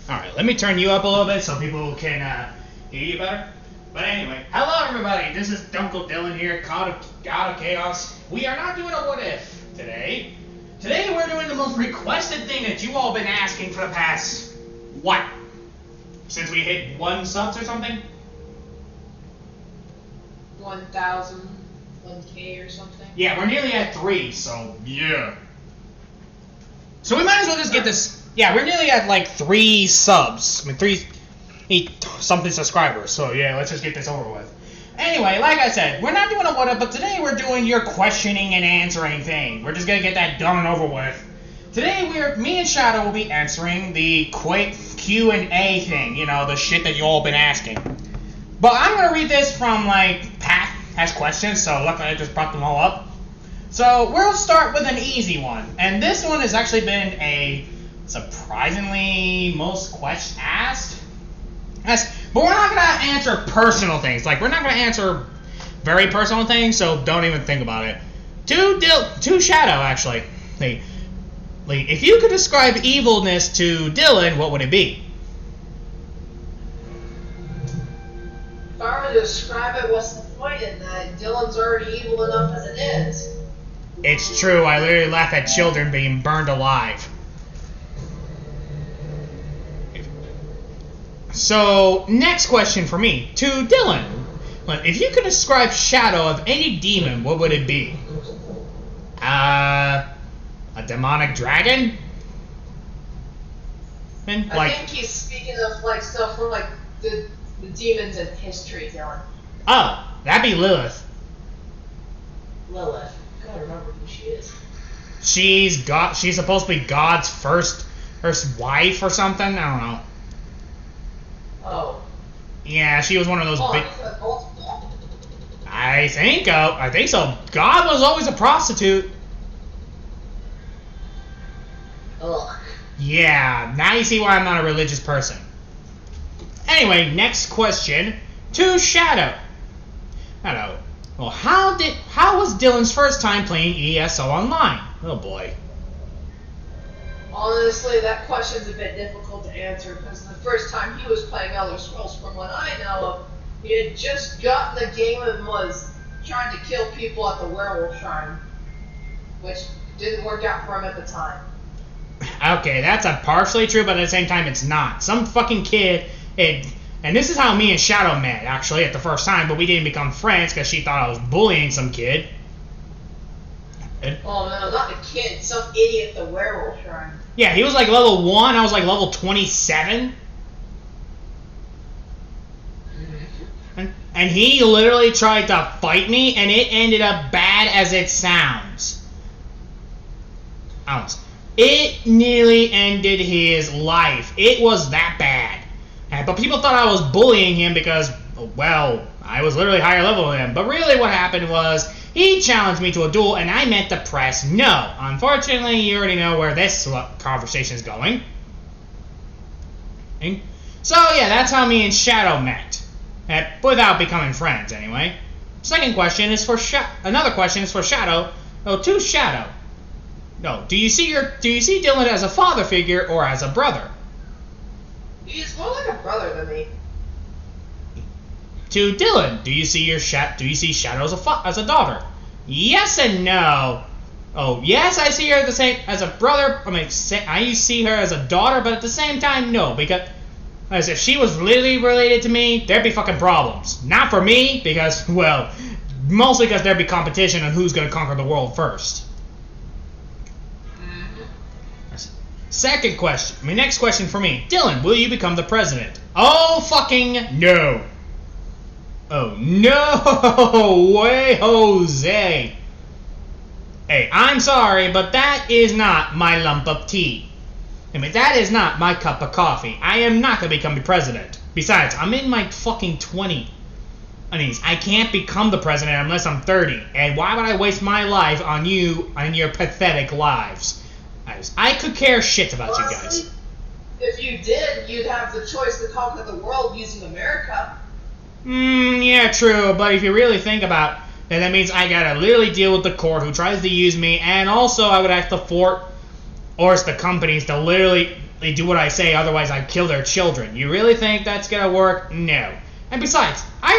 Alright, let me turn you up a little bit so people can hear you better. But anyway, hello everybody, this is Uncle Dylan here, God of Chaos. We are not doing a what if today. Today we're doing the most requested thing that you all been asking for the past, what? Since we hit 1 subs or something? 1,000, 1K or something? Yeah, we're nearly at 3, so yeah. So we might as well just get this. Yeah, we're nearly at like 3 subs. I mean, 3 something subscribers. So yeah, let's just get this over with. Anyway, like I said, we're not doing a what if, but today we're doing your questioning and answering thing. We're just gonna get that done and over with. Today me and Shadow will be answering the Q&A thing. You know, the shit that you all been asking. But I'm gonna read this from like Pat has questions. So luckily I just brought them all up. So we'll start with an easy one, and this one has actually been a surprisingly most questions asked. But we're not gonna answer personal things. Like, we're not gonna answer very personal things, so don't even think about it. To Shadow, actually. Like, if you could describe evilness to Dylan, what would it be? If I were to describe it, what's the point in that? Dylan's already evil enough as it is. It's true, I literally laugh at children being burned alive. So, next question for me, to Dylan. If you could describe Shadow of any demon, what would it be? A demonic dragon? I think he's speaking of like stuff from like the demons in history, Dylan. Oh, that'd be Lilith. Lilith. I gotta remember who she is. She's supposed to be God's first wife or something? I don't know. Oh. Yeah, she was one of those big. I think so. God was always a prostitute. Ugh. Yeah, now you see why I'm not a religious person. Anyway, next question to Shadow. Shadow. Well, how was Dylan's first time playing ESO online? Oh boy. Honestly, that question's a bit difficult to answer because the first time he was playing Elder Scrolls, from what I know of, he had just gotten the game and was trying to kill people at the werewolf shrine, which didn't work out for him at the time. Okay, that's partially true, but at the same time, it's not. Some fucking kid, and this is how me and Shadow met, actually, at the first time, but we didn't become friends because she thought I was bullying some kid. Oh no, not the kid, some idiot at the werewolf shrine. Yeah, he was like level 1, I was like level 27. And he literally tried to fight me, and it ended up bad as it sounds. It nearly ended his life. It was that bad. But people thought I was bullying him because, well, I was literally higher level than him. But really what happened was, he challenged me to a duel, and I meant to press no. Unfortunately, you already know where this conversation is going. So, yeah, that's how me and Shadow met. Without becoming friends, anyway. Second question is for another question is for Shadow. Oh, to Shadow. No, do you see Dylan as a father figure or as a brother? He's more like a brother than me. To Dylan, do you see Shadow as a daughter? Yes and no. Oh, yes, I see her the same as a brother. I mean, I see her as a daughter, but at the same time, no, because as if she was literally related to me, there'd be fucking problems. Not for me, because, well, mostly because there'd be competition on who's gonna conquer the world first. Second question. Next question for me. Dylan, will you become the president? Oh, fucking no. Oh, no way, Jose. Hey, I'm sorry, but that is not my lump of tea. I mean, that is not my cup of coffee. I am not going to become the president. Besides, I'm in my fucking 20s. I can't become the president unless I'm 30. And why would I waste my life on you and your pathetic lives? I could care shit about you guys. If you did, you'd have the choice to conquer the world using America. Yeah, true, but if you really think about it, then that means I gotta literally deal with the court who tries to use me, and also I would have to force the companies to literally they do what I say, otherwise I kill their children. You really think that's gonna work? No. And besides, I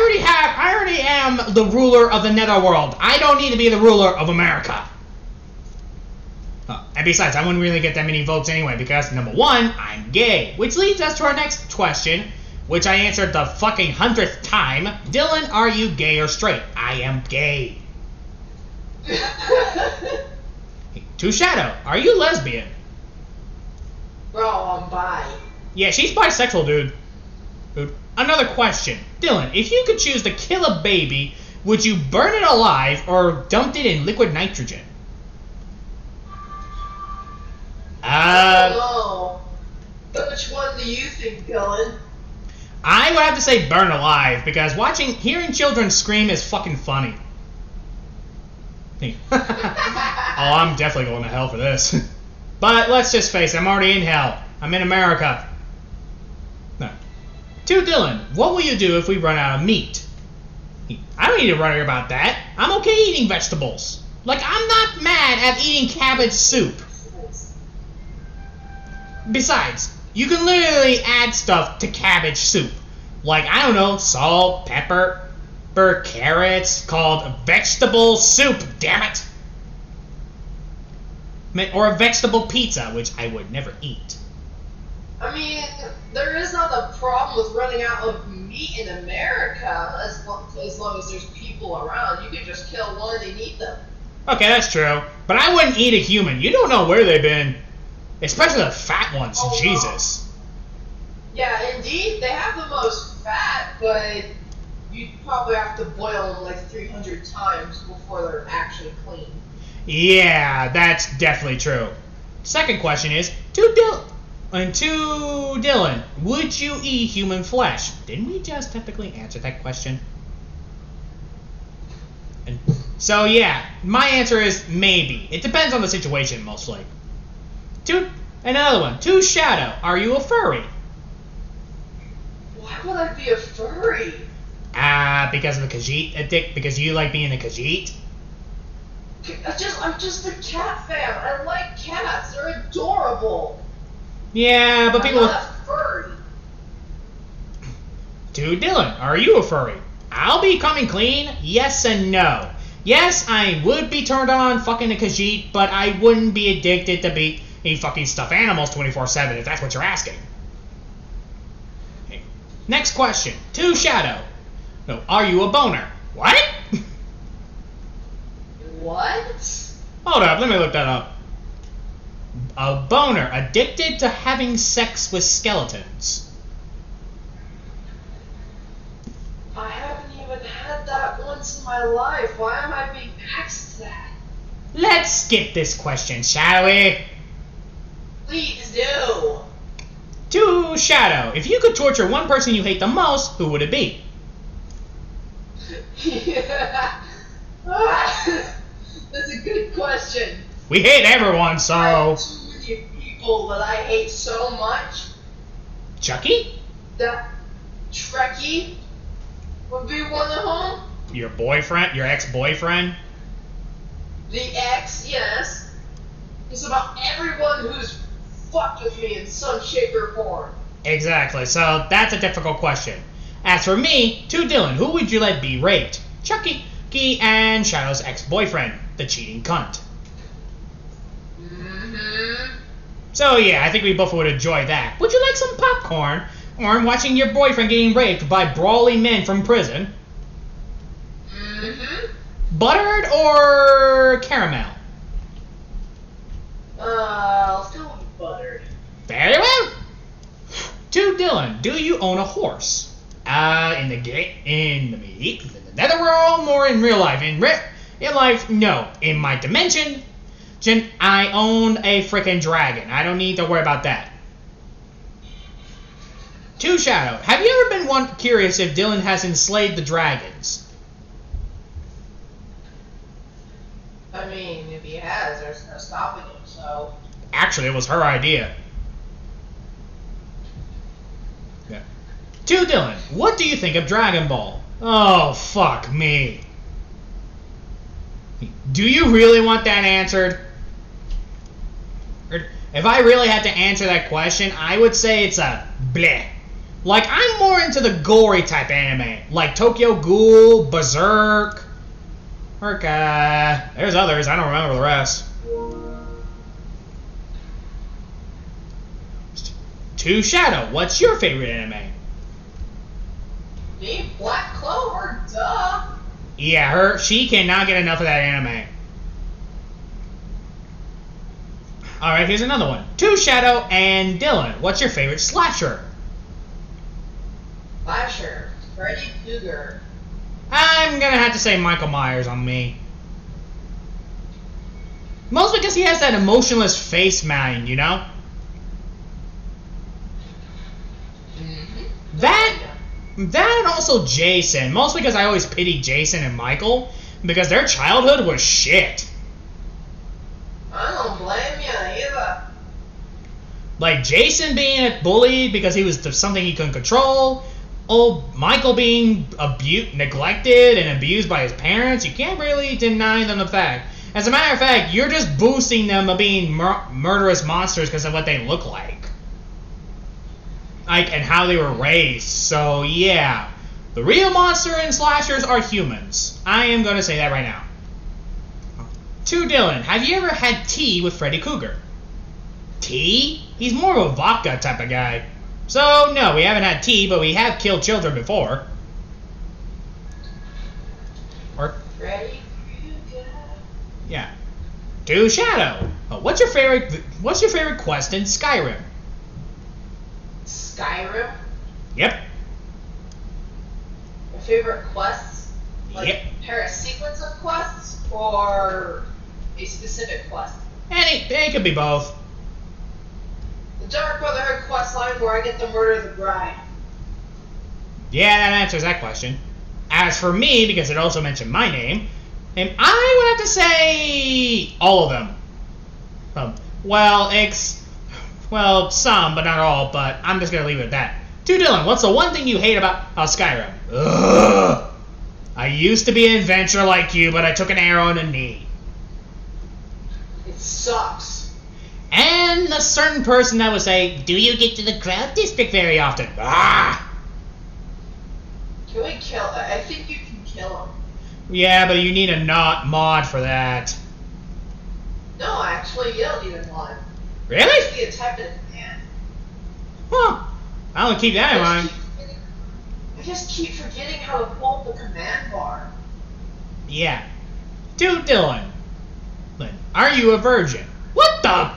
already am the ruler of the netherworld. I don't need to be the ruler of America. And besides, I wouldn't really get that many votes anyway, because number one, I'm gay. Which leads us to our next question, which I answered the fucking 100th time. Dylan, are you gay or straight? I am gay. To Shadow, are you lesbian? Bro, I'm bi. Yeah, she's bisexual, dude. Another question. Dylan, if you could choose to kill a baby, would you burn it alive or dump it in liquid nitrogen? Oh, which one do you think, Dylan? I would have to say burn alive, because hearing children scream is fucking funny. Oh, I'm definitely going to hell for this. But let's just face it, I'm already in hell. I'm in America. No. To Dylan, what will you do if we run out of meat? I don't need to worry about that. I'm okay eating vegetables. Like, I'm not mad at eating cabbage soup. Besides, you can literally add stuff to cabbage soup. Like, I don't know, salt, pepper, carrots, called vegetable soup, damn it. Or a vegetable pizza, which I would never eat. I mean, there is not a problem with running out of meat in America as long as there's people around. You can just kill one and eat them. Okay, that's true. But I wouldn't eat a human. You don't know where they've been. Especially the fat ones. Oh, Jesus. No. Yeah, indeed. They have the most fat, but you'd probably have to boil them like 300 times before they're actually clean. Yeah, that's definitely true. Second question is, to Dylan, would you eat human flesh? Didn't we just typically answer that question? So yeah, my answer is maybe. It depends on the situation, mostly. Another one. To Shadow, are you a furry? Why would I be a furry? Because of the Khajiit? Because you like being a Khajiit? I'm just a cat fan. I like cats. They're adorable. Yeah, but I'm people... not a furry. To Dylan, are you a furry? I'll be coming clean, yes and no. Yes, I would be turned on fucking a Khajiit, but I wouldn't be addicted to be fucking stuffed animals 24/7 if that's what you're asking. Okay. Next question. To Shadow. No, are you a boner? What? What? Hold up, let me look that up. A boner, addicted to having sex with skeletons. I haven't even had that once in my life. Why am I being asked that? Let's skip this question, shall we? Please do. To Shadow, if you could torture one person you hate the most, who would it be? Yeah. That's a good question. We hate everyone, I so... have too many people that I hate so much. Chucky? That Trekkie would be one of them. Your boyfriend? Your ex-boyfriend? The ex, yes. It's about everyone who's fucked with me in some shape or form. Exactly, so that's a difficult question. As for me, to Dylan, who would you let be raped? Chucky and Shadow's ex-boyfriend, the cheating cunt. Mm-hmm. So yeah, I think we both would enjoy that. Would you like some popcorn? Or watching your boyfriend getting raped by brawly men from prison? Mm-hmm. Buttered or caramel? Let's go with buttered. Very well. To Dylan, do you own a horse? In the netherworld or in real life? In life, no. In my dimension, I own a freaking dragon. I don't need to worry about that. To Shadow, have you ever been curious if Dylan has enslaved the dragons? I mean, if he has, there's no stopping him, so... Actually, it was her idea. Yeah. To Dylan, what do you think of Dragon Ball? Oh, fuck me. Do you really want that answered? If I really had to answer that question, I would say it's a bleh. Like, I'm more into the gory type anime, like Tokyo Ghoul, Berserk, or there's others, I don't remember the rest. To Shadow, what's your favorite anime? Me, Black Clover, duh. Yeah, she cannot get enough of that anime. Alright, here's another one. To Shadow and Dylan, what's your favorite slasher? Slasher, Freddy Krueger. I'm gonna have to say Michael Myers on me. Mostly because he has that emotionless face man, you know? Mm-hmm. That and also Jason. Mostly because I always pity Jason and Michael, because their childhood was shit. I don't blame you either. Like Jason being bullied because he was something he couldn't control. Oh, Michael being neglected and abused by his parents. You can't really deny them the fact. As a matter of fact, you're just boosting them of being murderous monsters because of what they look like. And how they were raised. So, yeah. The real monster in slashers are humans. I am going to say that right now. To Dylan, have you ever had tea with Freddy Krueger? Tea? He's more of a vodka type of guy. So, no, we haven't had tea, but we have killed children before. Or, Freddy Krueger. yeah. To Shadow, what's your favorite quest in Skyrim? Skyrim. Yep. My favorite quests? Like Yep. a sequence of quests or a specific quest? It could be both. The Dark Brotherhood quest line where I get to murder the bride. Yeah, that answers that question. As for me, because it also mentioned my name, and I would have to say all of them. Well, some, but not all, but I'm just going to leave it at that. To Dylan, what's the one thing you hate about Skyrim? Ugh. I used to be an adventurer like you, but I took an arrow in the knee. It sucks. And a certain person that would say, do you get to the Cloud District very often? Ah! Can we kill? I think you can kill him. Yeah, but you need a mod for that. No, actually, you don't need a mod. Really? You can type in command. Huh. I'll keep that in mind. I just keep forgetting how to pull up the command bar. Yeah. To Dylan. Are you a virgin? What the?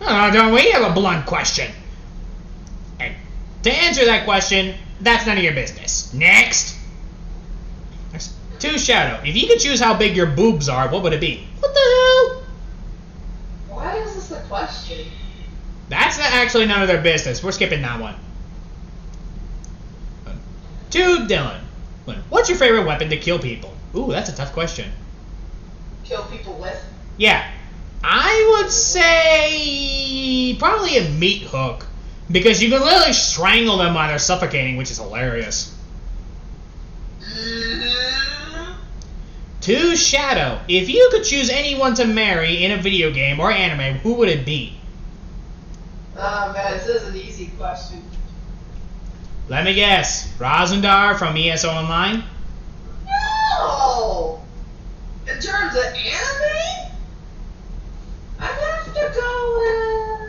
Oh, don't we have a blunt question? And to answer that question, that's none of your business. Next. To Shadow. If you could choose how big your boobs are, what would it be? What the hell? Why is this a question? That's actually none of their business. We're skipping that one. To Dylan. What's your favorite weapon to kill people? Ooh, that's a tough question. Kill people with? Yeah. I would say probably a meat hook. Because you can literally strangle them while they're suffocating, which is hilarious. To Shadow. If you could choose anyone to marry in a video game or anime, who would it be? Oh man, this is an easy question. Let me guess. Razundar from ESO Online? No! In terms of anime? I'd have to go with...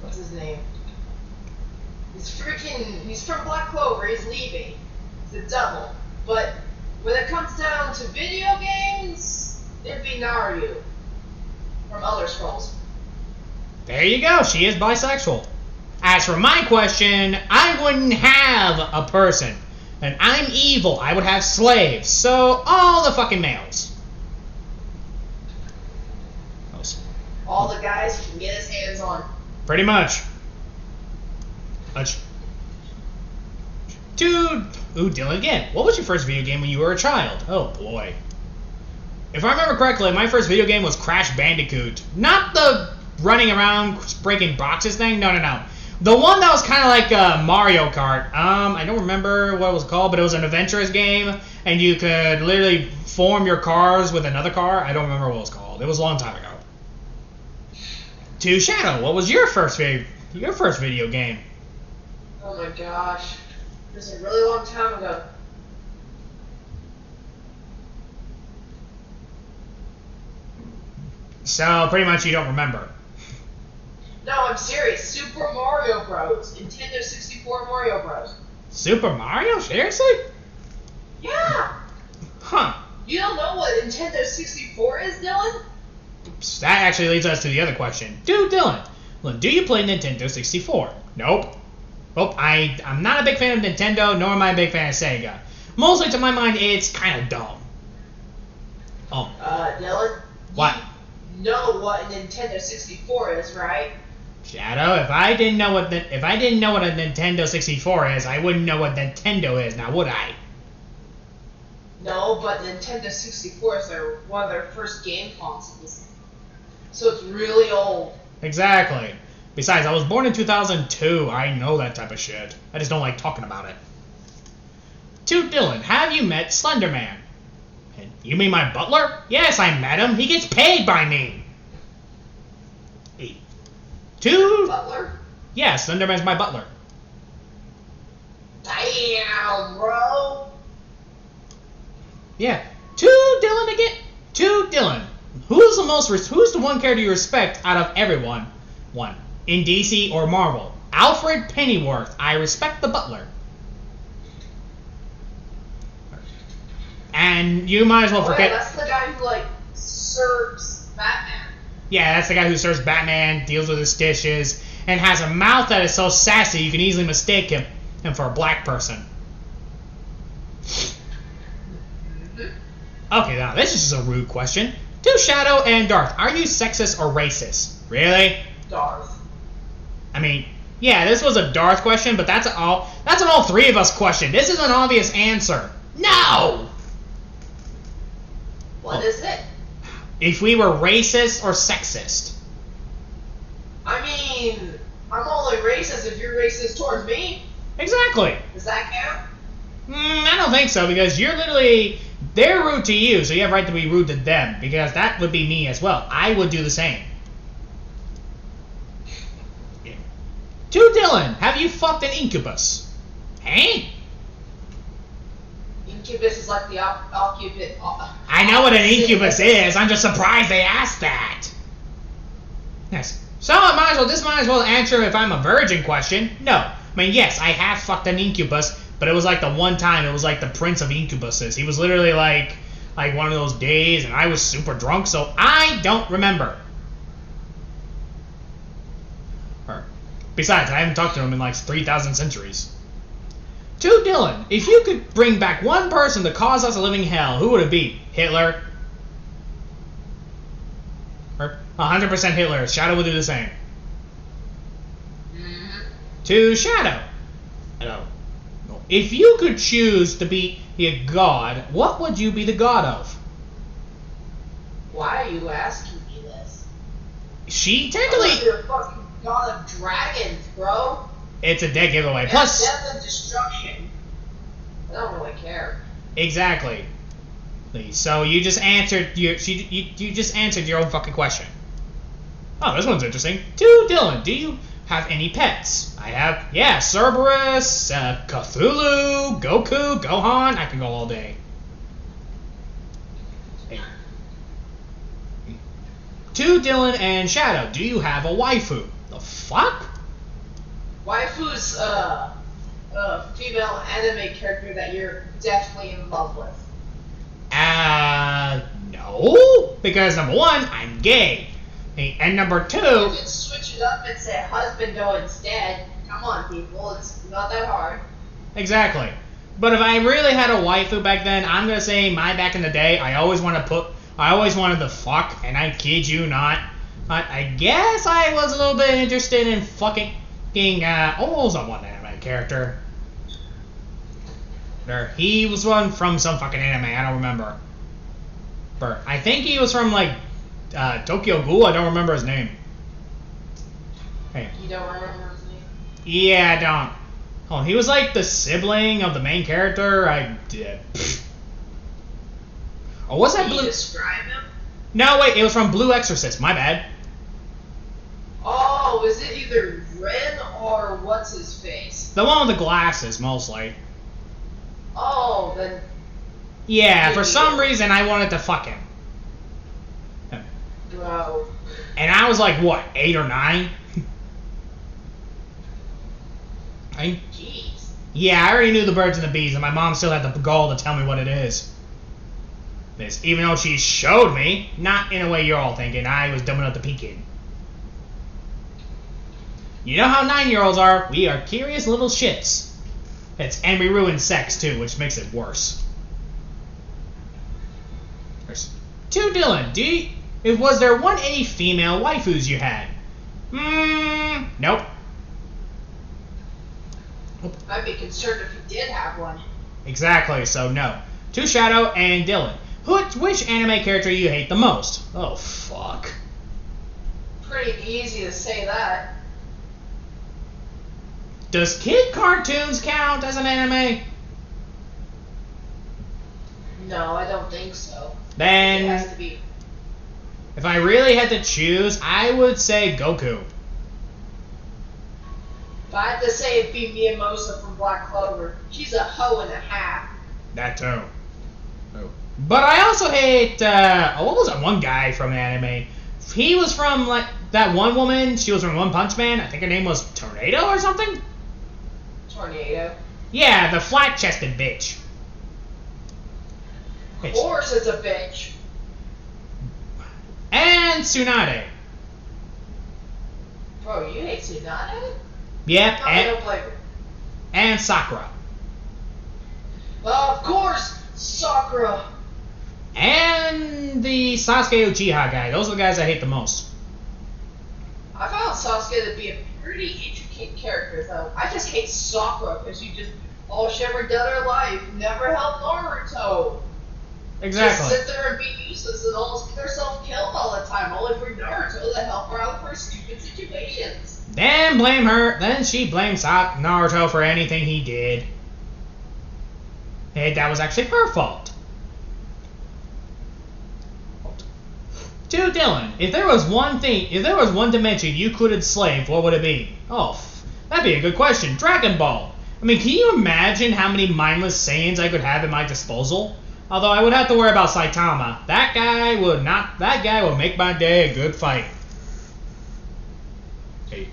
What's his name? He's from Black Clover, he's leaving. He's a double. But when it comes down to video games, it'd be Naruto from Elder Scrolls. There you go. She is bisexual. As for my question, I wouldn't have a person. And I'm evil. I would have slaves. So, all the fucking males. All the guys he can get his hands on. Pretty much. Dude. Ooh, Dylan again. What was your first video game when you were a child? Oh, boy. If I remember correctly, my first video game was Crash Bandicoot. Not the running around breaking boxes thing. No. The one that was kind of like Mario Kart. I don't remember what it was called, but it was an adventurous game, and you could literally form your cars with another car. I don't remember what it was called. old. It was a long time ago. To Shadow, what was your first video game? Oh my gosh. This is a really long time ago. So pretty much you don't remember. No, I'm serious. Super Mario Bros. Nintendo 64 Mario Bros. Super Mario? Seriously? Yeah. Huh. You don't know what Nintendo 64 is, Dylan? That actually leads us to the other question. Dylan, well, do you play Nintendo 64? Nope. Well, I'm not a big fan of Nintendo, nor am I a big fan of Sega. Mostly to my mind, it's kind of dumb. Oh. Dylan? What? You know what Nintendo 64 is, right? Shadow, if I didn't know what a Nintendo 64 is, I wouldn't know what Nintendo is, now would I? No, but Nintendo 64 is one of their first game consoles. So it's really old. Exactly. Besides, I was born in 2002. I know that type of shit. I just don't like talking about it. To Dylan, have you met Slenderman? You mean my butler? Yes, I met him. He gets paid by me. To... Butler? Yeah, Slenderman's my butler. Damn, bro. Yeah. To Dylan again. To Dylan. Who's the one character you respect out of everyone? One. In DC or Marvel? Alfred Pennyworth. I respect the butler. And you might as well forget... Yeah, that's the guy who, serves Batman. Yeah, that's the guy who serves Batman, deals with his dishes, and has a mouth that is so sassy you can easily mistake him for a black person. Okay, now this is just a rude question. To Shadow and Darth, are you sexist or racist? Really? Darth. I mean, yeah, this was a Darth question, but that's an all three of us question. This is an obvious answer. No! What is it? If we were racist or sexist. I mean, I'm only racist if you're racist towards me. Exactly. Does that count? I don't think so, because they're rude to you, so you have right to be rude to them, because that would be me as well. I would do the same. Yeah. To Dylan, have you fucked an incubus? Hey? Incubus is like the occupant. I know what an incubus is. I'm just surprised they asked that. Yes. So this might as well answer if I'm a virgin question. No. I mean, yes, I have fucked an incubus, but it was like the one time. It was like the prince of incubuses. He was literally like one of those days, and I was super drunk, so I don't remember. Besides, I haven't talked to him in like 3,000 centuries. To Dylan, if you could bring back one person to cause us a living hell, who would it be? Hitler? Or 100% Hitler. Shadow would do the same. To Shadow. Hello. If you could choose to be a god, what would you be the god of? Why are you asking me this? She I'm technically... the fucking god of dragons, bro. It's a dead giveaway. Plus... death and destruction. I don't really care. Exactly. So you just answered you just answered your own fucking question. Oh, this one's interesting. To Dylan, do you have any pets? I have, yeah, Cerberus, Cthulhu, Goku, Gohan. I can go all day. Hey. To Dylan and Shadow, do you have a waifu? The fuck? Waifu's a female anime character that you're definitely in love with. No. Because number one, I'm gay. And number two... You can switch it up and say husbando instead. Come on, people. It's not that hard. Exactly. But if I really had a waifu back then, I'm going to say back in the day, I always wanted to fuck, and I kid you not. I guess I was a little bit interested in fucking... what was that one anime character? He was one from some fucking anime, I don't remember. I think he was from Tokyo Ghoul, I don't remember his name. Hey. You don't remember his name? Yeah, I don't. Oh, he was like the sibling of the main character. I did. Oh, what's that Can you blue? describe him? No, wait, it was from Blue Exorcist. My bad. Oh, is it either Ren or what's his face? The one with the glasses, mostly. Oh, then. Yeah, for some reason I wanted to fuck him. Bro. And I was like, what, 8 or 9? Jeez. Yeah, I already knew the birds and the bees, and my mom still had the gall to tell me what it is. Even though she showed me, not in a way you're all thinking, I was dumb enough to peek in. You know how 9-year-olds are? We are curious little shits. And we ruin sex too, which makes it worse. To Dylan, was there 1A female waifus you had? Nope. I'd be concerned if you did have one. Exactly, so no. To Shadow and Dylan, which anime character you hate the most? Oh, fuck. Pretty easy to say that. Does kid cartoons count as an anime? No, I don't think so. Then, it has to be. If I really had to choose, I would say Goku. If I had to say, it'd be Miyamoto from Black Clover. She's a hoe and a half. That too. Oh. But I also hate, what was that one guy from the anime? He was from, like, that one woman, she was from One Punch Man. I think her name was Tornado or something? Tornado. Yeah, the flat-chested bitch. Of course it's a bitch. And Tsunade. Bro, you hate Tsunade? Yep, No, I don't blame her. And Sakura. Of course, Sakura. And the Sasuke Uchiha guy. Those are the guys I hate the most. I found Sasuke to be a pretty intricate character, though. I just hate Sakura because all she ever done in her life never helped Naruto. Exactly. Just sit there and be useless and almost get herself killed all the time, only for Naruto to help her out of her stupid situations. Then blame her. Then she blames Naruto for anything he did. Hey, that was actually her fault. To Dylan, if there was one dimension you could enslave, what would it be? Oh, that'd be a good question. Dragon Ball. I mean, can you imagine how many mindless Saiyans I could have at my disposal? Although I would have to worry about Saitama. That guy would make my day a good fight. Hey.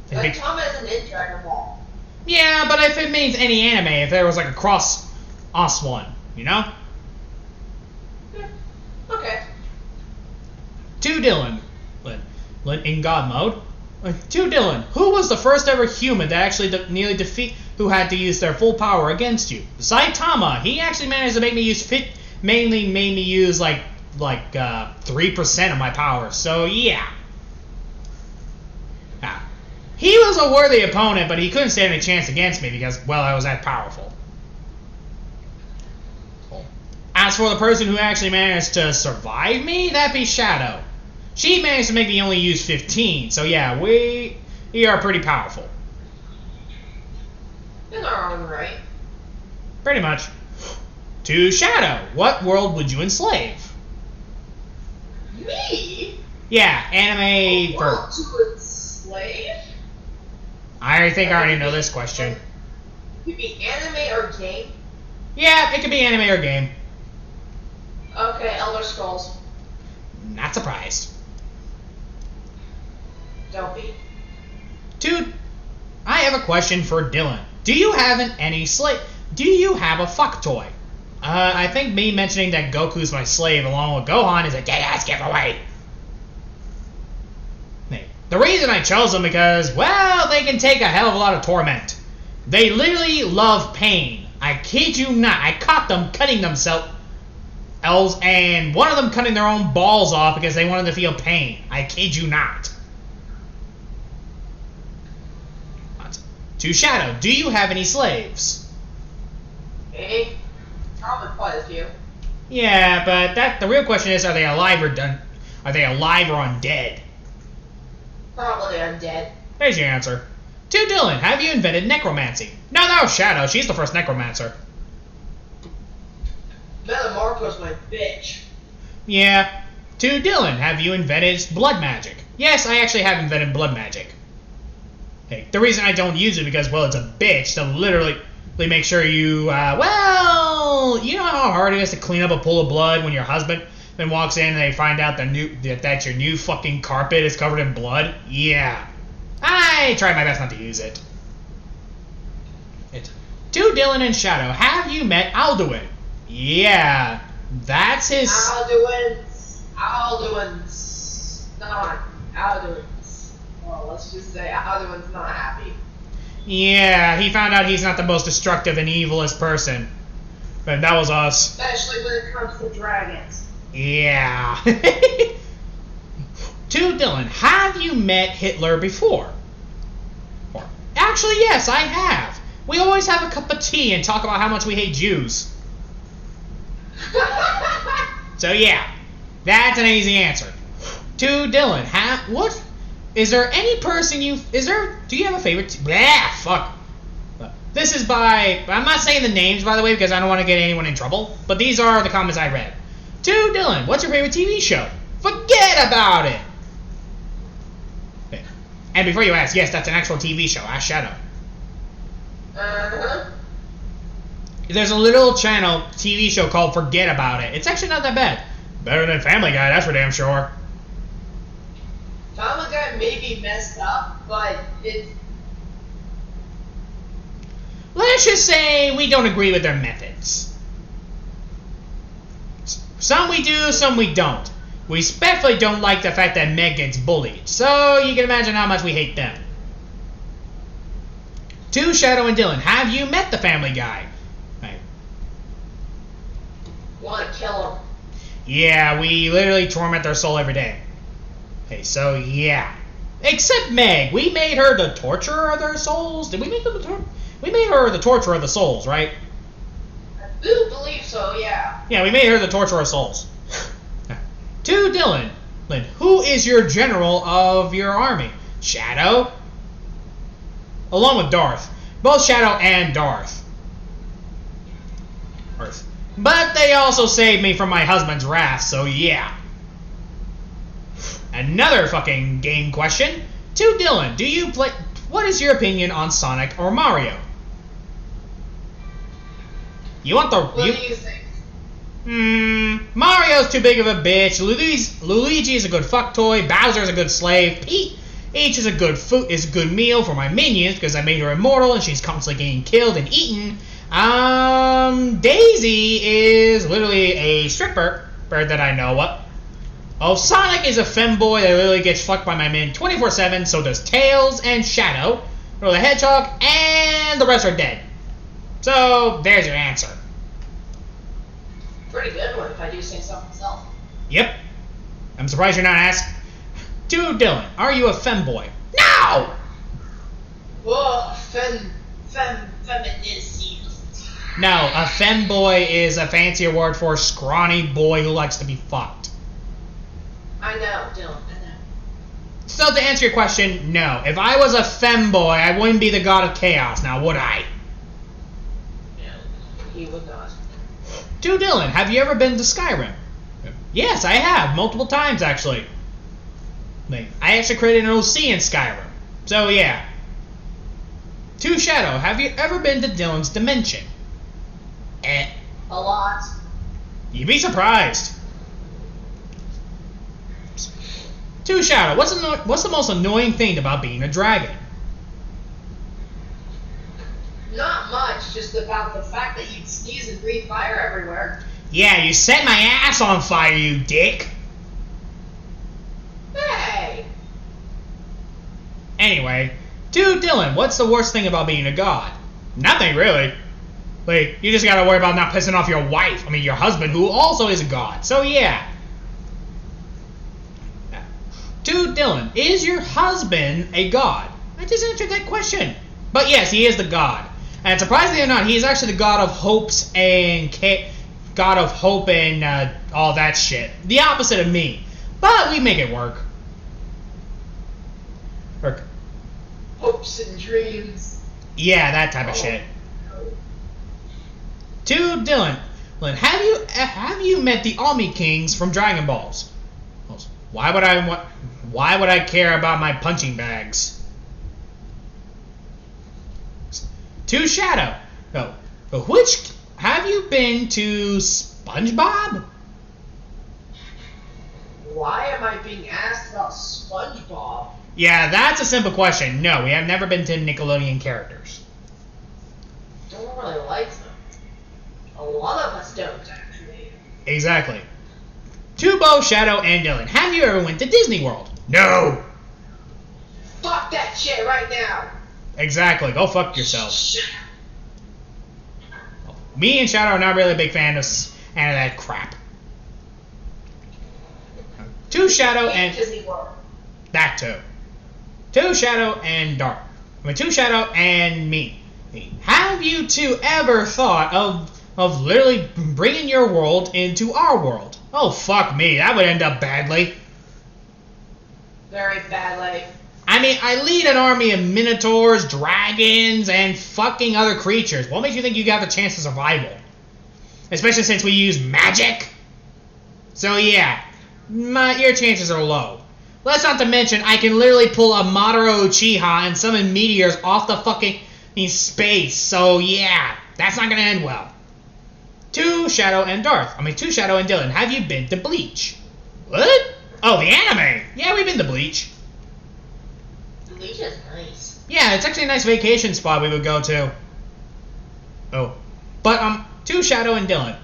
Saitama isn't in Dragon Ball. Yeah, but if it means any anime, if there was like a cross-us one, you know? Yeah. Okay. To Dylan, in God mode. To Dylan, who was the first ever human to actually nearly defeat, who had to use their full power against you? Saitama. He actually managed to make me use mainly made me use like 3% of my power. So yeah. He was a worthy opponent, but he couldn't stand a chance against me because, well, I was that powerful. As for the person who actually managed to survive me, that'd be Shadow. She managed to make me only use 15, so yeah, we are pretty powerful. In our own right. Pretty much. To Shadow, what world would you enslave? Me? Yeah, anime for... World to enslave? I think I already know this question. Could be anime or game? Yeah, it could be anime or game. Okay, Elder Scrolls. Not surprised. Don't be. Dude, I have a question for Dylan. Do you have Do you have a fuck toy? I think me mentioning that Goku's my slave along with Gohan is a dead-ass giveaway. The reason I chose them because, well, they can take a hell of a lot of torment. They literally love pain. I kid you not. I caught them cutting themselves, and one of them cutting their own balls off because they wanted to feel pain. I kid you not. To Shadow, do you have any slaves? Hey, probably quite a few. Yeah, but the real question is, are they alive or undead? Probably undead. There's your answer. To Dylan, have you invented necromancy? No, Shadow. She's the first necromancer. Metamarco's my bitch. Yeah, To Dylan, have you invented blood magic? Yes, I actually have invented blood magic. Hey, the reason I don't use it because, well, it's a bitch to literally make sure you, well, you know how hard it is to clean up a pool of blood when your husband then walks in and they find out that your new fucking carpet is covered in blood? Yeah. I try my best not to use it. To Dylan and Shadow, have you met Alduin? Yeah, that's his... Alduin's not. Alduin's. Well, let's just say Alduin's not happy. Yeah, he found out he's not the most destructive and evilest person. But that was us. Especially when it comes to dragons. Yeah. To Dylan, have you met Hitler before? Or, actually, yes, I have. We always have a cup of tea and talk about how much we hate Jews. So yeah, that's an easy answer. To Dylan, what? Is there any person do you have a favorite? Fuck. This is by, I'm not saying the names, by the way, because I don't want to get anyone in trouble, but these are the comments I read. To Dylan, what's your favorite TV show? Forget about it. And before you ask, yes, that's an actual TV show. Ask Shadow. Uh-huh. There's a little channel TV show called Forget About It. It's actually not that bad. Better than Family Guy, that's for damn sure. Family Guy may be messed up, but it's... Let's just say we don't agree with their methods. Some we do, some we don't. We especially don't like the fact that Meg gets bullied, so you can imagine how much we hate them. To Shadow and Dylan, have you met the Family Guy? Right. Want to kill him. Yeah, we literally torment their soul every day. Okay, so yeah. Except Meg, we made her the torturer of their souls. Did we make her we made her the torturer of the souls, right? I do believe so, yeah. Yeah, we made her the torturer of souls. To Dylan, who is your general of your army? Shadow? Along with Darth. Both Shadow and Darth. But they also saved me from my husband's wrath, so yeah. Another fucking game question. To Dylan, what is your opinion on Sonic or Mario? What do you think? Mario's too big of a bitch. Luigi is a good fuck toy. Bowser's a good slave. Peach is a good meal for my minions because I made her immortal and she's constantly getting killed and eaten. Daisy is literally a stripper bird that I know of. Oh, Sonic is a femboy that literally gets fucked by my men 24/7. So does Tails and Shadow, or the Hedgehog, and the rest are dead. So there's your answer. Pretty good one, if I do say so myself. Yep. I'm surprised you're not asked. To Dylan, are you a femboy? No! Whoa, femininity. No, a femboy is a fancier word for a scrawny boy who likes to be fucked. I know, Dylan, I know. So to answer your question, no. If I was a femboy, I wouldn't be the god of chaos, now would I? No, he would not. To Dylan, have you ever been to Skyrim? Yes, I have, multiple times actually. I actually created an OC in Skyrim. So yeah. To Shadow, have you ever been to Dylan's dimension? A lot. You'd be surprised. To Shadow, what's the most annoying thing about being a dragon? Not much, just about the fact that you sneeze and breathe fire everywhere. Yeah, you set my ass on fire, you dick. Hey! Anyway, to Dylan, what's the worst thing about being a god? Nothing, really. You just gotta worry about not pissing off your wife. I mean, your husband, who also is a god. So, yeah. To Dylan, is your husband a god? I just answered that question. But yes, he is the god. And surprisingly or not, he is actually the god of hopes and all that shit. The opposite of me. But we make it work. Hopes and dreams. Yeah, that type of shit. To Dylan, have you met the Ami Kings from Dragon Balls? Why would I care about my punching bags? To Shadow. No. But which have you been to SpongeBob? Why am I being asked about SpongeBob? Yeah, that's a simple question. No, we have never been to Nickelodeon characters. Don't really like them. A lot of us don't, actually. Exactly. To Bo, Shadow, and Dylan, have you ever went to Disney World? No. Fuck that shit right now. Exactly. Go fuck yourself. Shut up. Me and Shadow are not really a big fan of that crap. To Shadow and Disney World. that too. To Shadow and Dark. To Shadow and me. Have you two ever thought of literally bringing your world into our world? Oh fuck me, that would end up badly. Very badly. I mean, I lead an army of minotaurs, dragons, and fucking other creatures. What makes you think you got the chance of survival? Especially since we use magic? So yeah, your chances are low. Let's not to mention, I can literally pull a Madara Uchiha and summon meteors off the fucking space. So yeah, that's not gonna end well. To Shadow and Dylan, have you been to Bleach? What? Oh, the anime! Yeah, we've been to Bleach. Bleach is nice. Yeah, it's actually a nice vacation spot we would go to. Oh. But, to Shadow and Dylan.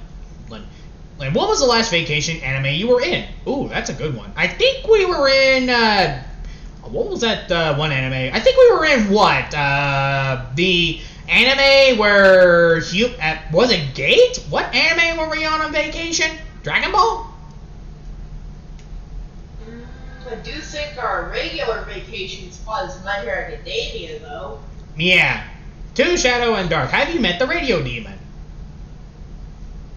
Like, what was the last vacation anime you were in? Ooh, that's a good one. I think we were in, what was that, one anime? I think we were in, what? The anime where was it Gate? What anime were we on vacation? Dragon Ball? I do think our regular vacation spot is My Hero Academia, though. Yeah. To Shadow and Dark, have you met the Radio Demon?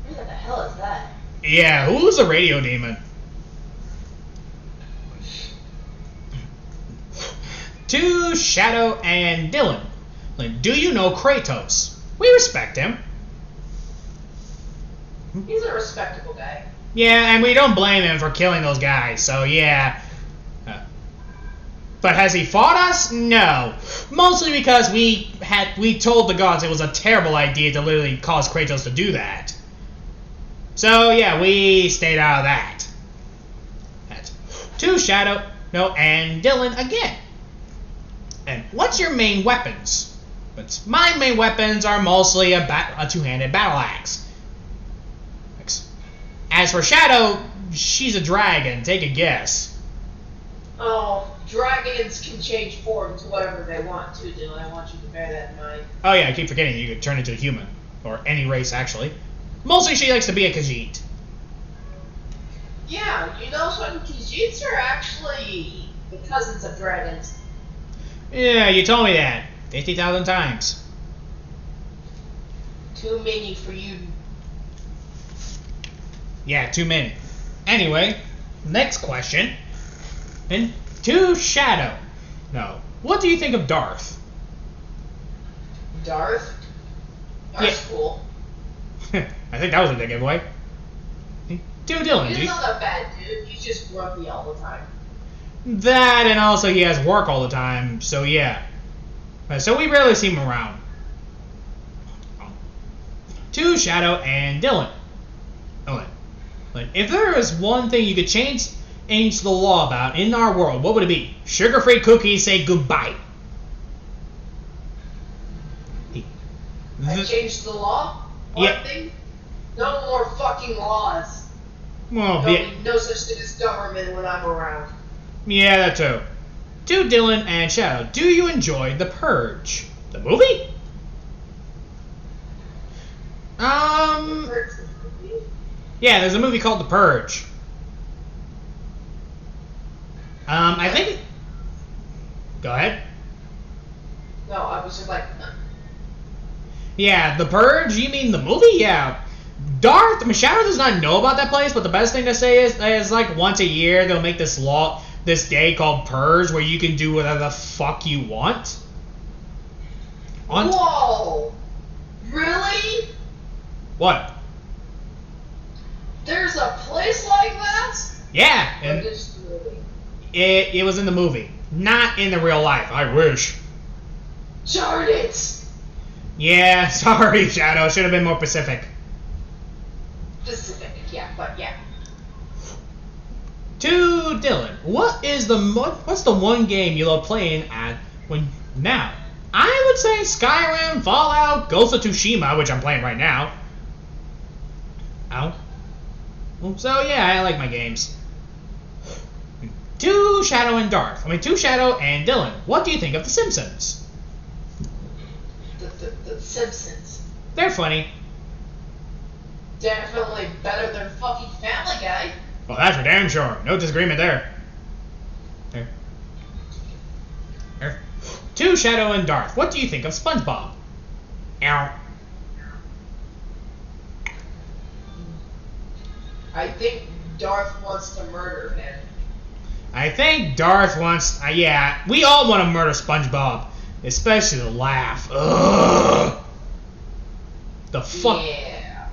Who the hell is that? Yeah, who's the Radio Demon? To Shadow and Dylan, do you know Kratos? We respect him. He's a respectable guy. Yeah, and we don't blame him for killing those guys, so yeah. But has he fought us? No. Mostly because we told the gods it was a terrible idea to literally cause Kratos to do that. So yeah, we stayed out of that. That's to Shadow, and Dylan again. And what's your main weapons? But my main weapons are mostly a two-handed battle axe. As for Shadow, she's a dragon. Take a guess. Oh, dragons can change form to whatever they want to, Dylan. I want you to bear that in mind. Oh yeah, I keep forgetting you could turn into a human. Or any race, actually. Mostly she likes to be a Khajiit. Yeah, you know, some Khajiits are actually the cousins of dragons. Yeah, you told me that 50,000 times. Too many for you. Yeah, too many. Anyway, next question. And to Shadow. No. What do you think of Darth? Darth? Darth's cool. I think that was a big giveaway. To Dylan, He's not a bad dude. He's just grumpy all the time. That, and also he has work all the time, so yeah. So we rarely see him around. To Shadow and Dylan. If there was one thing you could change the law about in our world, what would it be? Sugar-free cookies say goodbye. I changed the law? Yeah. Thing? No more fucking laws. Well, No such thing as government when I'm around. Yeah, that too. To Dylan and Shadow, do you enjoy The Purge? The movie? Yeah, there's a movie called The Purge. I think... Go ahead. No, I was just like... Yeah, The Purge? You mean the movie? Yeah. Shadow does not know about that place, but the best thing to say is like once a year they'll make this day called Purge where you can do whatever the fuck you want. Whoa! Really? What? There's a place like that? Yeah, Or and just the movie? it was in the movie, not in the real life. I wish. Darn it! Yeah, sorry, Shadow. Should have been more specific. Specific, yeah, but yeah. To Dylan, what's the one game you love playing at when now? I would say Skyrim, Fallout, Ghost of Tsushima, which I'm playing right now. Ow. So yeah, I like my games. To Shadow and Dylan, what do you think of The Simpsons? The Simpsons. They're funny. Definitely better than fucking Family Guy. Well, that's for damn sure. No disagreement there. There. There. To Shadow and Darth, what do you think of SpongeBob? Ow. I think Darth wants to murder him. I think Darth wants. Yeah, we all want to murder SpongeBob, especially the laugh. Ugh. The fuck. Yeah.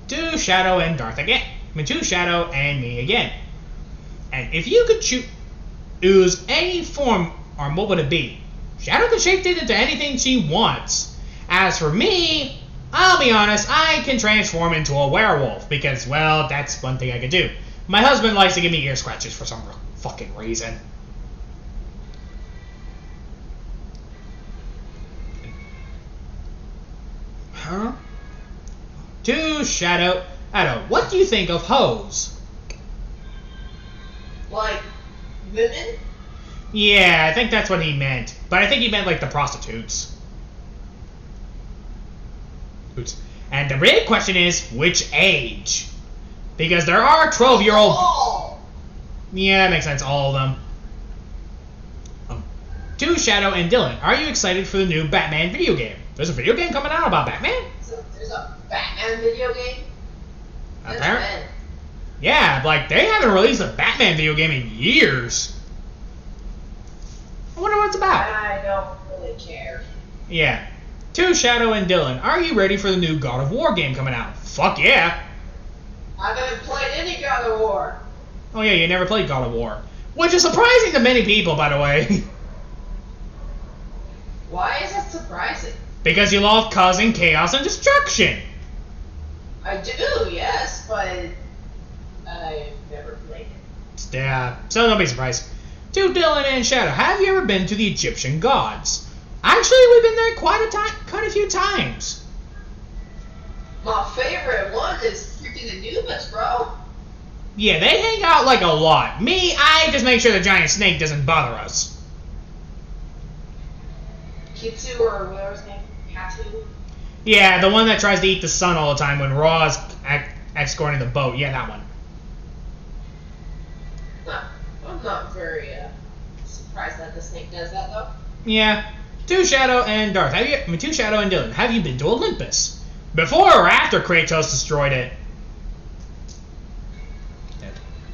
To Shadow and Darth again. To Shadow and me again. And if you could choose any form or what would it be? Shadow can shape it into anything she wants. As for me, I'll be honest, I can transform into a werewolf because, well, that's one thing I can do. My husband likes to give me ear scratches for some fucking reason. Huh? To Shadow, what do you think of hoes? Like, women? Yeah, I think that's what he meant. But I think he meant like the prostitutes. And the big question is, which age? Because there are 12-year-old... Oh! Yeah, that makes sense, all of them. To Shadow and Dylan, are you excited for the new Batman video game? There's a video game coming out about Batman? So there's a Batman video game? Apparently. Yeah, like, they haven't released a Batman video game in years. I wonder what it's about. I don't really care. Yeah. To Shadow and Dylan, are you ready for the new God of War game coming out? Fuck yeah. I haven't played any God of War. Oh yeah, you never played God of War. Which is surprising to many people, by the way. Why is that surprising? Because you love causing chaos and destruction. I do, yes, but I've never played it. Yeah, so don't be surprised. To Dylan and Shadow, have you ever been to the Egyptian gods? Actually, we've been there quite a few times. My favorite one is freaking Anubis, bro. Yeah, they hang out like a lot. Me, I just make sure the giant snake doesn't bother us. Kitsu or whatever his name, Katu. Yeah, the one that tries to eat the sun all the time when Raw's escorting the boat. Yeah, that one. I'm not very surprised that the snake does that, though. Yeah. To Shadow and Darth, to Shadow and Dylan, have you been to Olympus? Before or after Kratos destroyed it?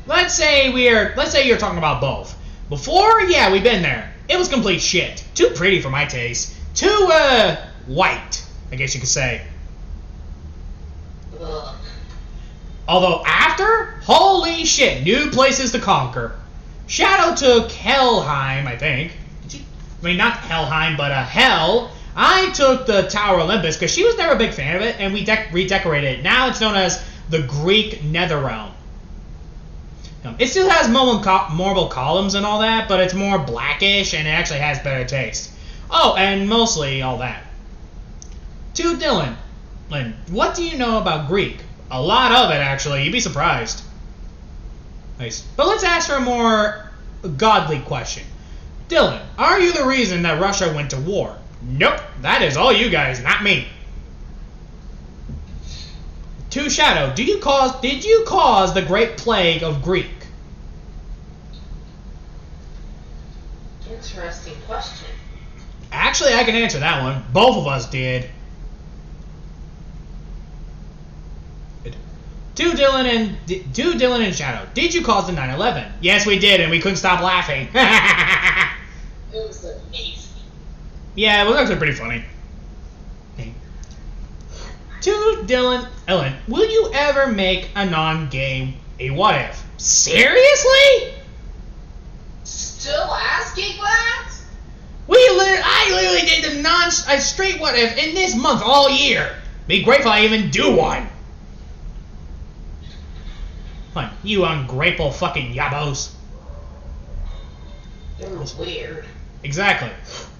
Let's say you're talking about both. Before, yeah, we've been there. It was complete shit. Too pretty for my taste. Too, white, I guess you could say. Ugh. Although after, holy shit, new places to conquer. Shadow took Helheim, I think. I mean, not Helheim, but Hell. I took the Tower Olympus because she was never a big fan of it, and we redecorated it. Now it's known as the Greek Netherrealm. It still has marble columns and all that, but it's more blackish, and it actually has better taste. Oh, and mostly all that. To Dylan, what do you know about Greek? A lot of it, actually. You'd be surprised. Nice. But let's ask her a more godly question. Dylan, are you the reason that Russia went to war? Nope, that is all you guys, not me. To Shadow, did you cause the Great Plague of Greek? Interesting question. Actually, I can answer that one. Both of us did. To Dylan and Shadow, did you cause the 9/11? Yes, we did, and we couldn't stop laughing. It was amazing. Yeah, it was actually pretty funny. To Ellen, will you ever make a non-gay A what if? Seriously? Still asking that? I literally did a straight what if in this month all year. Be grateful I even do one. Fine, you ungrateful fucking yabos. They're weird. Exactly.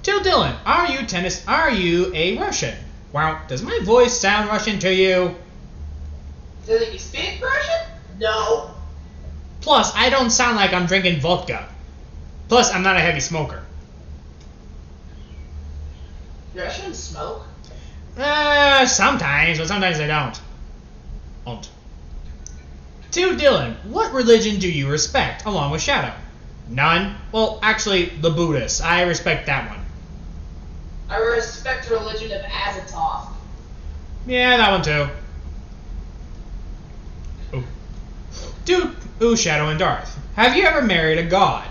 To Dylan, are you a Russian? Wow, does my voice sound Russian to you? Do you speak Russian? No. Plus, I don't sound like I'm drinking vodka. Plus, I'm not a heavy smoker. Russians smoke? Sometimes, but sometimes I don't. To Dylan, what religion do you respect, along with Shadow? None. Well, actually, the Buddhists. I respect that one. I respect the religion of Azathoth. Yeah, that one too. Shadow and Darth. Have you ever married a god?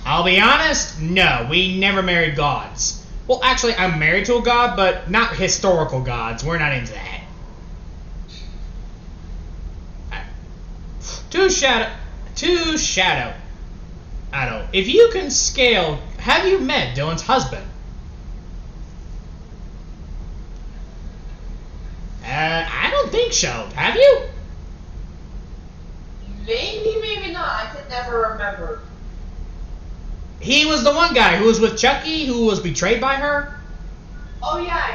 I'll be honest, no, we never married gods. Well, actually, I'm married to a god, but not historical gods. We're not into that. To Shadow. I don't know. If you can scale, have you met Dylan's husband? I don't think so. Have you? Maybe not. I could never remember. He was the one guy who was with Chucky, who was betrayed by her. Oh yeah, I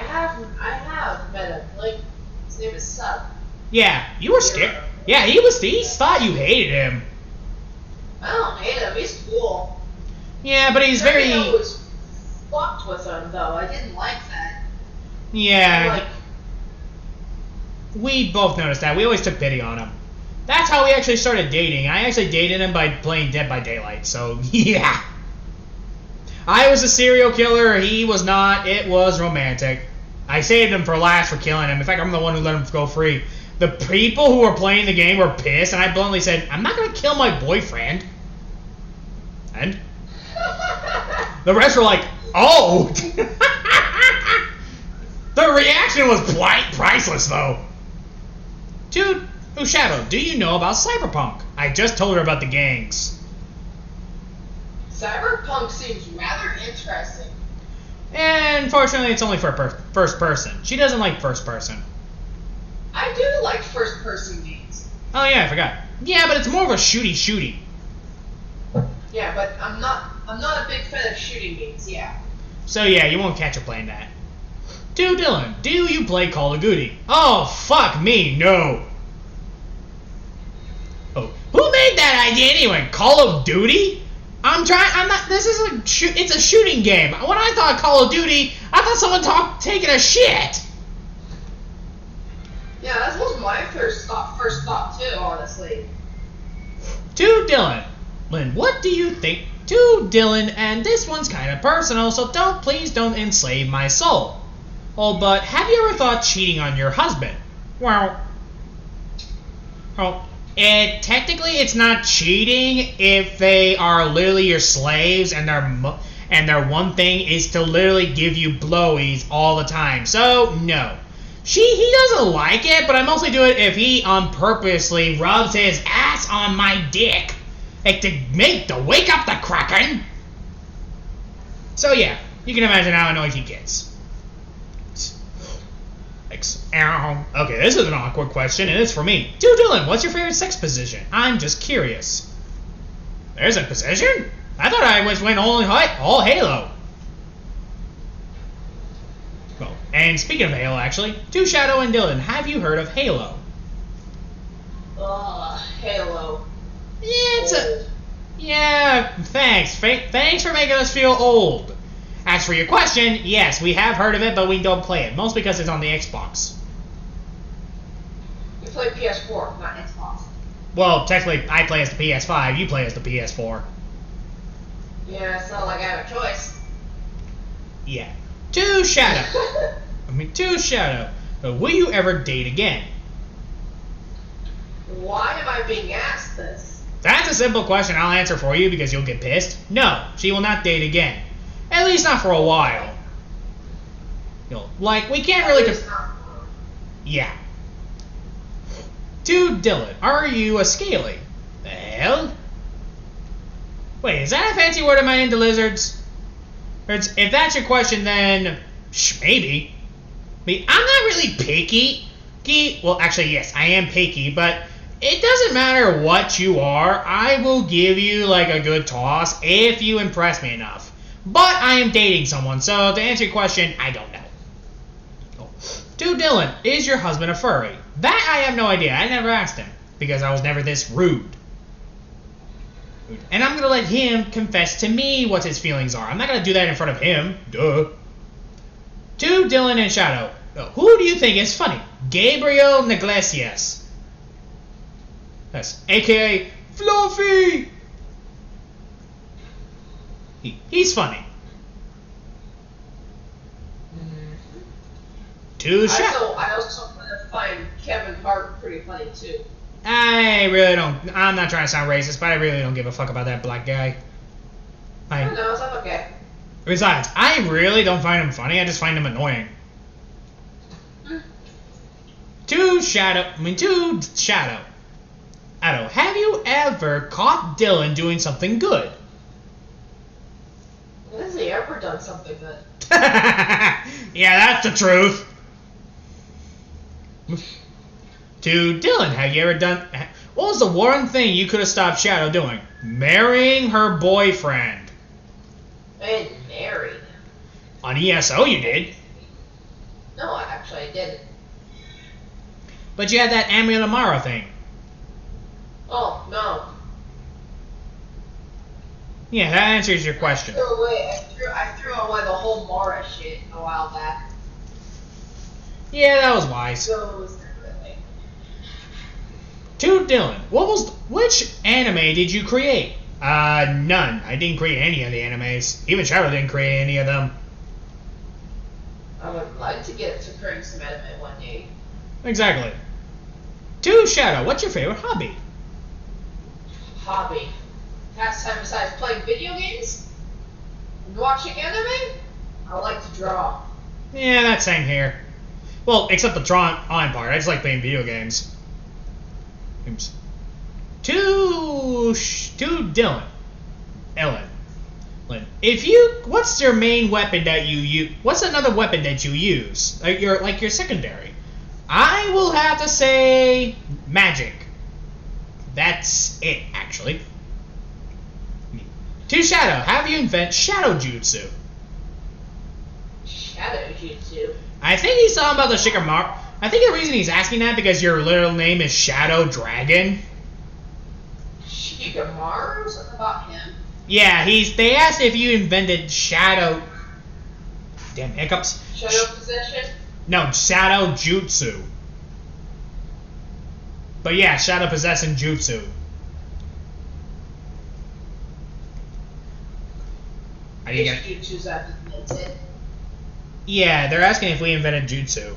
have met him. Like, his name is Sub. Yeah, you were scared. Yeah, he thought you hated him. I don't hate him. He's cool. Yeah, but he's very. I was fucked with him though. I didn't like that. Yeah. Like, we both noticed that. We always took pity on him. That's how we actually started dating. I actually dated him by playing Dead by Daylight, so yeah. I was a serial killer, he was not. It was romantic. I saved him for last for killing him. In fact, I'm the one who let him go free. The people who were playing the game were pissed, and I bluntly said, I'm not going to kill my boyfriend. And? The rest were like, oh! The reaction was priceless, though. Dude, Shadow, do you know about Cyberpunk? I just told her about the gangs. Cyberpunk seems rather interesting. And fortunately, it's only for first person. She doesn't like first person. I do like first person games. Oh yeah, I forgot. Yeah, but it's more of a shooty. Yeah, but I'm not a big fan of shooting games, yeah. So yeah, you won't catch her playing that. Dude, Dylan, do you play Call of Duty? Oh, fuck me, no. Oh, who made that idea anyway? Call of Duty? It's a shooting game. When I thought Call of Duty, I thought someone taking a shit. Yeah, that was my first thought too, honestly. To Dylan, what do you think? To Dylan, and this one's kind of personal, so please don't enslave my soul. Oh, but have you ever thought cheating on your husband? Well, technically it's not cheating if they are literally your slaves and their one thing is to literally give you blowies all the time. So no. He doesn't like it, but I mostly do it if he purposely rubs his ass on my dick, like to wake up the Kraken. So yeah, you can imagine how annoyed he gets. Okay, this is an awkward question, and it's for me. Dude, Dylan, what's your favorite sex position? I'm just curious. There's a position? I thought I went all Halo. Well, and speaking of Halo, actually, to Shadow and Dylan, have you heard of Halo? Halo. Yeah, thanks. Thanks for making us feel old. As for your question, yes, we have heard of it, but we don't play it. Mostly because it's on the Xbox. You play PS4, not Xbox. Well, technically, I play as the PS5. You play as the PS4. Yeah, it's not like I have a choice. Yeah. To Shadow. Will you ever date again? Why am I being asked this? That's a simple question I'll answer for you because you'll get pissed. No, she will not date again. At least not for a while. We can't really... Yeah. To Dylan, are you a scaly? The hell? Wait, is that a fancy word? Am I into lizards? If that's your question, then maybe. I mean, I'm not really picky. Well, actually, yes, I am picky, but it doesn't matter what you are. I will give you like a good toss if you impress me enough. But I am dating someone, so to answer your question, I don't know. To Dylan, is your husband a furry? That I have no idea. I never asked him because I was never this rude. And I'm gonna let him confess to me what his feelings are. I'm not gonna do that in front of him. Duh. To Dylan and Shadow, who do you think is funny? Gabriel Iglesias. Yes, aka Fluffy. He's funny. To Shadow. I also find Kevin Hart pretty funny too. I really don't. I'm not trying to sound racist, but I really don't give a fuck about that black guy. No, it's not okay. Besides, I really don't find him funny. I just find him annoying. To Shadow. Addo, have you ever caught Dylan doing something good? Has he ever done something good? Yeah, that's the truth. To Dylan, have you ever done... What was the one thing you could have stopped Shadow doing? Marrying her boyfriend. And married. On ESO you did. No, actually I didn't. But you had that Ami Lamara thing. Oh, no. Yeah, that answers your question. I threw away the whole Mara shit a while back. Yeah, that was wise. So it was really... To Dylan, which anime did you create? None. I didn't create any of the animes. Even Shadow didn't create any of them. I would like to get to create some anime one day. Exactly. To Shadow, what's your favorite hobby? Hobby. Pastime besides playing video games? And watching anime? I like to draw. Yeah, that's same here. Well, except the drawing on part. I just like playing video games. Oops. To Dylan. Ellen. What's your main weapon that you use? What's another weapon that you use? Like your secondary? I will have to say magic. That's it, actually. To Shadow, have you invented Shadow Jutsu? Shadow Jutsu? I think he's talking about the Shikamaru. I think the reason he's asking that because your literal name is Shadow Dragon. Shikamaru? Something about him? Yeah, they asked if you invented Shadow... Damn hiccups. Shadow Possession? No, Shadow Jutsu. But yeah, Shadow Possessing Jutsu. How do you get it? Jutsu's I've invented. Yeah, they're asking if we invented Jutsu.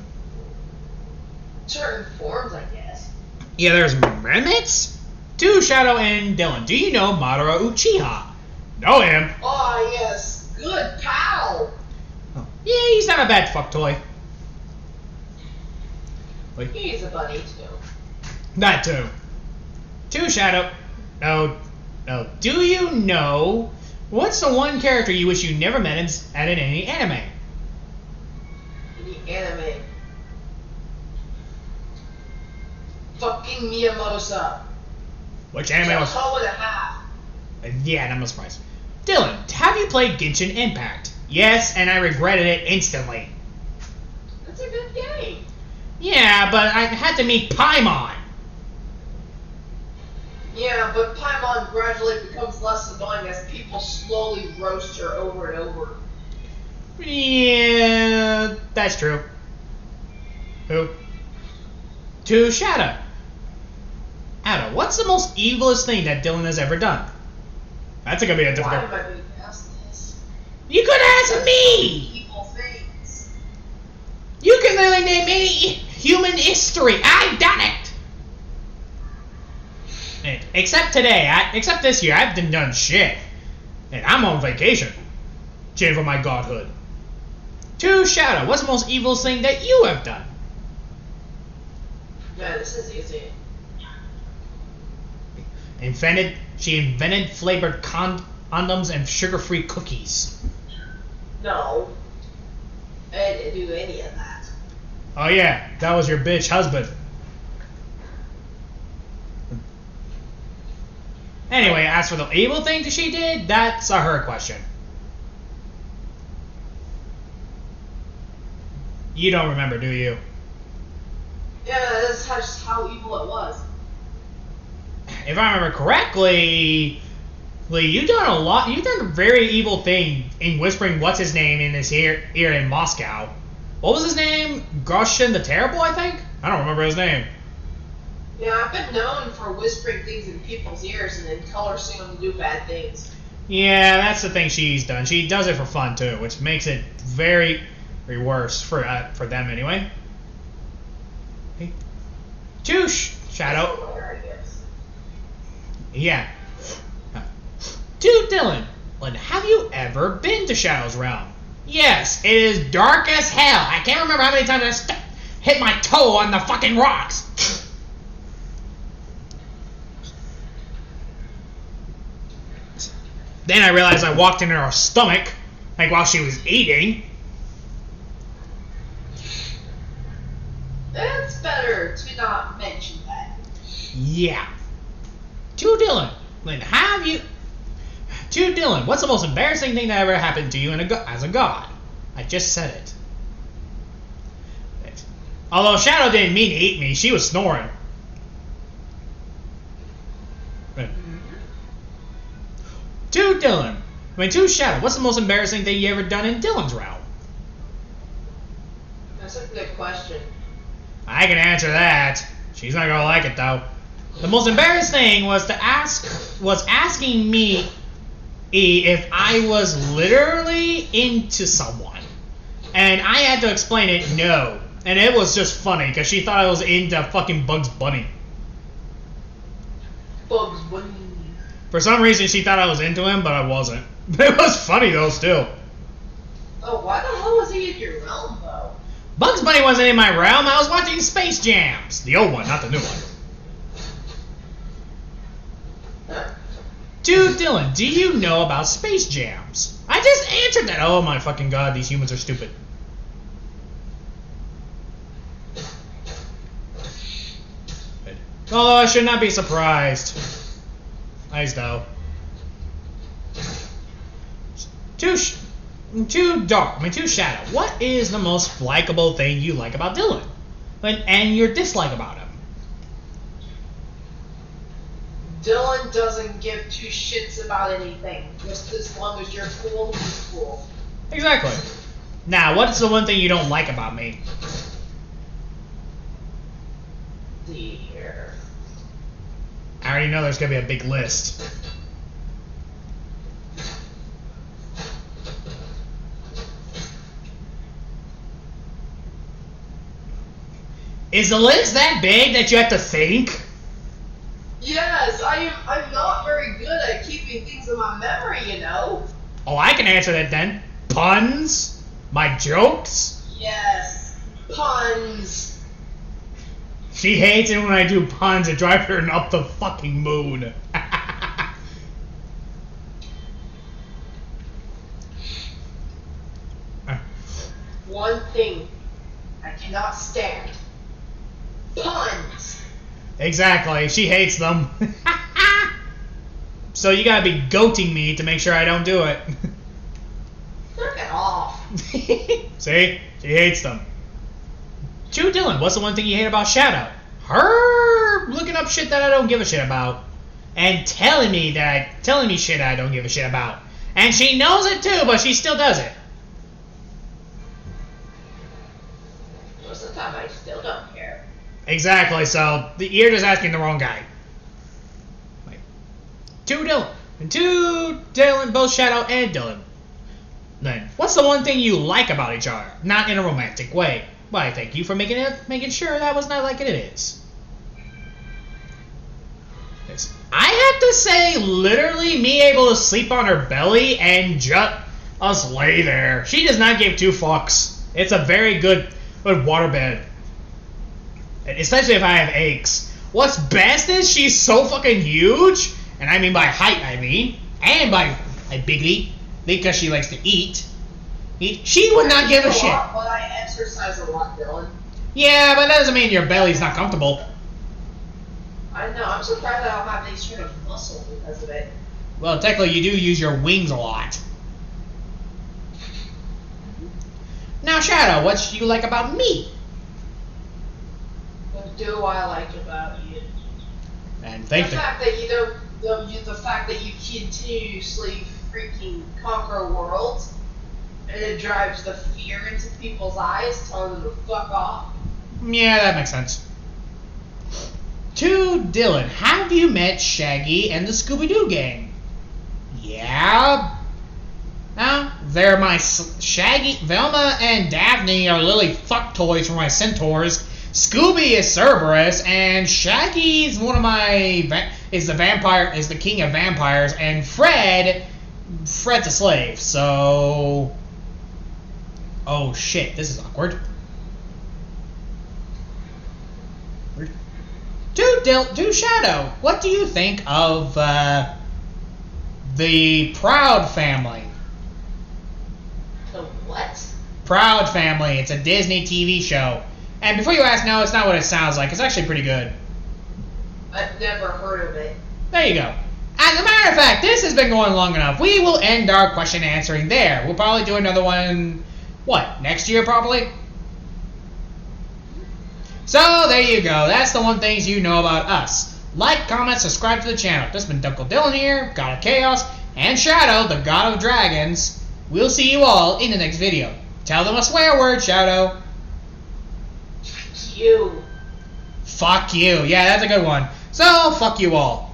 Certain forms, I guess. Yeah, there's mermaids? To Shadow and Dylan, do you know Madara Uchiha? Know him. Oh, yes. Good pal. Oh. Yeah, he's not a bad fuck toy. Wait. He's a bunny, too. That too. To Shadow. No. Do you know what's the one character you wish you never met in any anime? Any anime? Fucking Miyamoto-san. Which anime was? Toe and a half. Yeah, I'm not surprised. Dylan, have you played Genshin Impact? Yes, and I regretted it instantly. That's a good game. Yeah, but I had to meet Paimon. Yeah, but Paimon gradually becomes less annoying as people slowly roast her over and over. Yeah, that's true. Who? To Shadow. Ada, what's the most evilest thing that Dylan has ever done? That's gonna be a difficult... Why am I being asked this? You could ask me! Evil things. You can literally name any human history. I've done it! Except today, except this year, I've done shit. And I'm on vacation. Cheering for my godhood. To Shadow, what's the most evil thing that you have done? Yeah, this is easy. She invented flavored condoms and sugar-free cookies. No. I didn't do any of that. Oh yeah, that was your bitch husband. Anyway, as for the evil thing that she did, that's a her question. You don't remember, do you? Yeah, that's just how evil it was. If I remember correctly, Lee, you've done a lot. You've done a very evil thing in whispering what's his name in his ear in Moscow. What was his name? Groshin the Terrible, I think? I don't remember his name. Yeah, I've been known for whispering things in people's ears and then coercing them to do bad things. Yeah, that's the thing she's done. She does it for fun too, which makes it very, very worse for them anyway. Hey. Choosh, Shadow. That's hilarious. Yeah. Dude, Dylan, have you ever been to Shadow's Realm? Yes, it is dark as hell. I can't remember how many times I hit my toe on the fucking rocks. Then I realized I walked into her stomach, like while she was eating. It's better to not mention that. Yeah. To Dylan, what's the most embarrassing thing that ever happened to you as a god? I just said it. Although Shadow didn't mean to eat me, she was snoring. To Dylan, to Shadow, what's the most embarrassing thing you ever done in Dylan's realm? That's a good question. I can answer that. She's not gonna like it though. The most embarrassing thing was asking me if I was literally into someone, and I had to explain it. No, and it was just funny because she thought I was into fucking Bugs Bunny. Bugs Bunny. For some reason, she thought I was into him, but I wasn't. It was funny though, still. Oh, why the hell was he in your realm though? Bugs Bunny wasn't in my realm. I was watching Space Jams, the old one, not the new one. Dude, Dylan, do you know about Space Jams? I just answered that. Oh my fucking god, these humans are stupid. Although I should not be surprised. Nice though. To Shadow, what is the most likable thing you like about Dylan? And your dislike about him? Dylan doesn't give two shits about anything. Just as long as you're cool, he's cool. Exactly. Now, what's the one thing you don't like about me? Dear. I already know there's gonna be a big list. Is the list that big that you have to think? Yes, I'm not very good at keeping things in my memory, you know. Oh, I can answer that then. Puns? My jokes? Yes, puns. She hates it when I do puns. It drives her up the fucking moon. One thing I cannot stand. Puns. Exactly. She hates them. So you gotta be goating me to make sure I don't do it. Knock it off. See? She hates them. To Dylan, what's the one thing you hate about Shadow? Her looking up shit that I don't give a shit about. And telling me shit I don't give a shit about. And she knows it too, but she still does it. Most of the time I still don't care. Exactly, so you're just asking the wrong guy. To Dylan, both Shadow and Dylan. Then, what's the one thing you like about each other? Not in a romantic way. Why, thank you for making sure that was not like it is. I have to say, literally, me able to sleep on her belly and just us lay there. She does not give two fucks. It's a very good waterbed. Especially if I have aches. What's best is she's so fucking huge, and I mean by height, and by bigly, because she likes to eat. She would not give a shit. But I exercise a lot, Dylan. Yeah, but that doesn't mean your belly's not comfortable. I know. I'm surprised I don't have any sort of muscle because of it. Well, technically, you do use your wings a lot. Now, Shadow, what do you like about me? What do I like about you? And The thank fact that you don't, the fact that you continuously freaking conquer worlds, and it drives the fear into people's eyes, telling them to fuck off. Yeah, that makes sense. To Dylan, have you met Shaggy and the Scooby-Doo gang? Yeah. Now, they're my Shaggy, Velma, and Daphne are literally fuck toys for my centaurs. Scooby is Cerberus, and Shaggy's one of my is the king of vampires, and Fred's a slave. So, oh shit, this is awkward. To Shadow, what do you think of the Proud Family? The what? Proud Family. It's a Disney TV show. And before you ask, no, it's not what it sounds like. It's actually pretty good. I've never heard of it. There you go. As a matter of fact, this has been going long enough. We will end our question answering there. We'll probably do another one, next year probably? So, there you go. That's the one things you know about us. Like, comment, subscribe to the channel. This has been Dunkle Dylan here, God of Chaos, and Shadow, the God of Dragons. We'll see you all in the next video. Tell them a swear word, Shadow. Fuck you. Fuck you. Yeah, that's a good one. So, fuck you all.